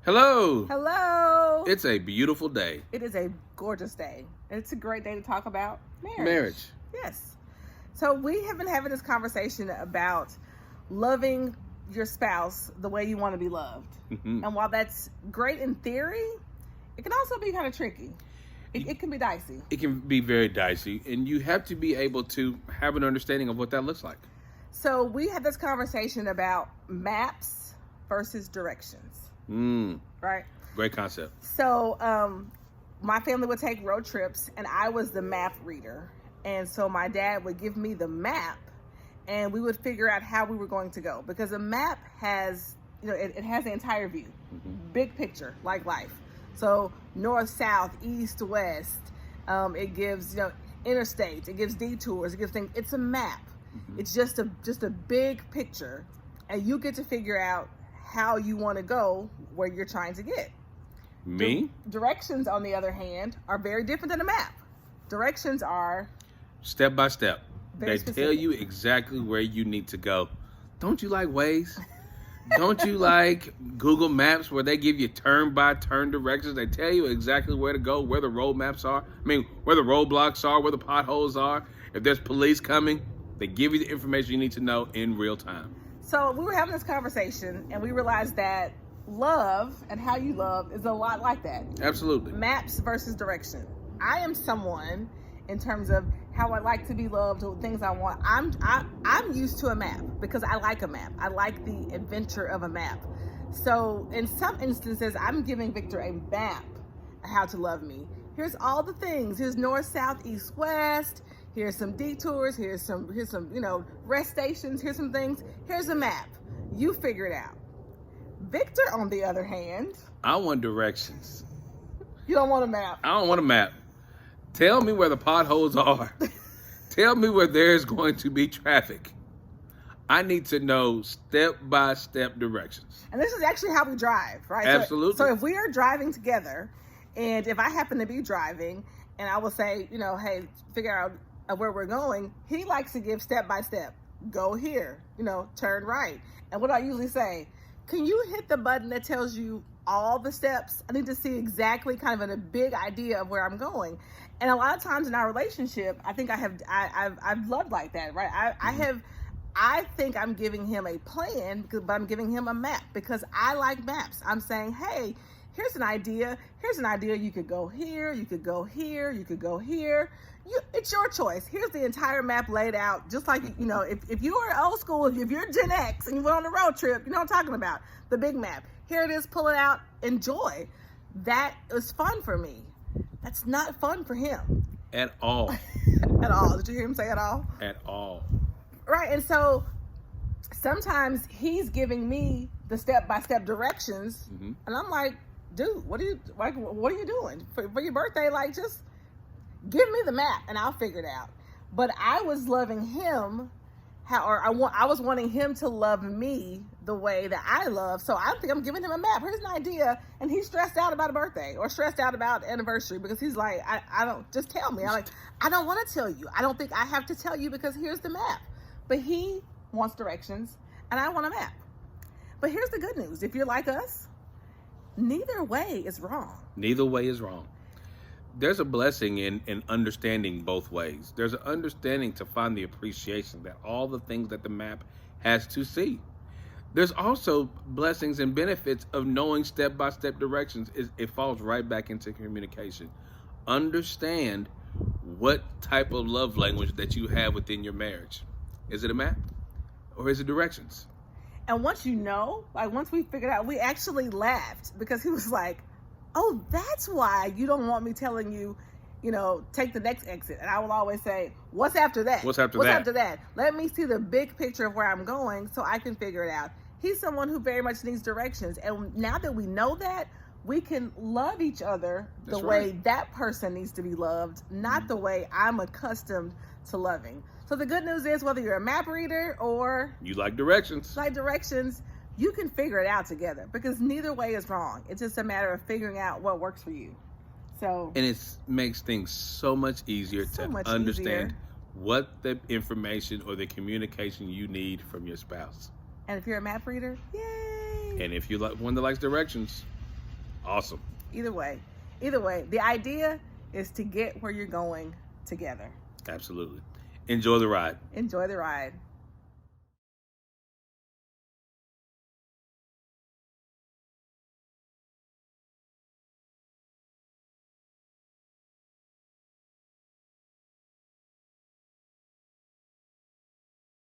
Hello. Hello. It's a beautiful day. It is a gorgeous day. It's a great day to talk about marriage. Marriage. Yes. So we have been having this conversation about loving your spouse the way you want to be loved. Mm-hmm. And while that's great in theory, it can also be kind of tricky. It can be dicey. It can be very dicey, and you have to be able to have an understanding of what that looks like. So we had this conversation about maps versus directions. Right? Great concept. So my family would take road trips, and I was the map reader. And so my dad would give me the map, and we would figure out how we were going to go. Because a map has, it has the entire view, big picture, like life. So north, south, east, west. It gives, interstates. It gives detours. It gives things. It's a map. It's just a big picture, and you get to figure out how you want to go where you're trying to get. Me? Directions, on the other hand, are very different than a map. Directions are step by step. Very They specific. tell you exactly where you need to go. Don't you like Waze? Don't you like Google Maps where they give you turn by turn directions? They tell you exactly where to go, where the road maps are. Where the roadblocks are, where the potholes are. If there's police coming, they give you the information you need to know in real time. So we were having this conversation, and we realized that love and how you love is a lot like that. Absolutely. Maps versus direction. I am someone, in terms of how I like to be loved or things I want, I'm used to a map because I like a map. I like the adventure of a map. So in some instances, I'm giving Victor a map of how to love me. Here's all the things. Here's north, south, east, west. Here's some detours. Here's some rest stations. Here's some things. Here's a map. You figure it out. Victor, on the other hand, I want directions. you don't want a map. I don't want a map. Tell me where the potholes are. Tell me where there's going to be traffic. I need to know step-by-step directions. And this is actually how we drive, right? Absolutely. So if we are driving together, and if I happen to be driving, and I will say, hey, figure out where we're going, he likes to give step-by-step. Go here, turn right. And what do I usually say? Can you hit the button that tells you all the steps? I need to see exactly kind of a big idea of where I'm going. And a lot of times in our relationship, I think I've loved like that, right? I think I'm giving him a plan, but I'm giving him a map because I like maps. I'm saying, hey, here's an idea. Here's an idea. You could go here. You could go here. You could go here. It's your choice. Here's the entire map laid out. Just like, if you are old school, if you're Gen X and you went on a road trip, you know what I'm talking about. The big map. Here it is. Pull it out. Enjoy. That is fun for me. That's not fun for him. At all. At all. Did you hear him say at all? At all. Right. And so sometimes he's giving me the step-by-step directions. And I'm like, dude, what are you doing for your birthday? Like, just give me the map and I'll figure it out. But I was loving him I was wanting him to love me the way that I love. So I think I'm giving him a map. Here's an idea. And he's stressed out about a birthday or stressed out about anniversary because he's like, I don't, just tell me. I'm like, I don't want to tell you. I don't think I have to tell you because here's the map. But he wants directions and I want a map. But here's the good news. If you're like us, neither way is wrong. Neither way is wrong. There's a blessing in understanding both ways. There's an understanding to find the appreciation that all the things that the map has to see. There's also blessings and benefits of knowing step-by-step directions. It falls right back into communication. Understand what type of love language that you have within your marriage. Is it a map or is it directions? And once once we figured out, we actually laughed because he was like, oh, that's why you don't want me telling you, take the next exit. And I will always say, what's after that? What's after that? Let me see the big picture of where I'm going so I can figure it out. He's someone who very much needs directions. And now that we know that, we can love each other the way that person needs to be loved, not the way I'm accustomed to loving. So the good news is, whether you're a map reader or you like directions, you can figure it out together because neither way is wrong. It's just a matter of figuring out what works for you. And it makes things so much easier to understand what the information or the communication you need from your spouse. And if you're a map reader, yay! And if you're one that likes directions, Awesome. Either way, the idea is to get where you're going together. Absolutely. Enjoy the ride. Enjoy the ride.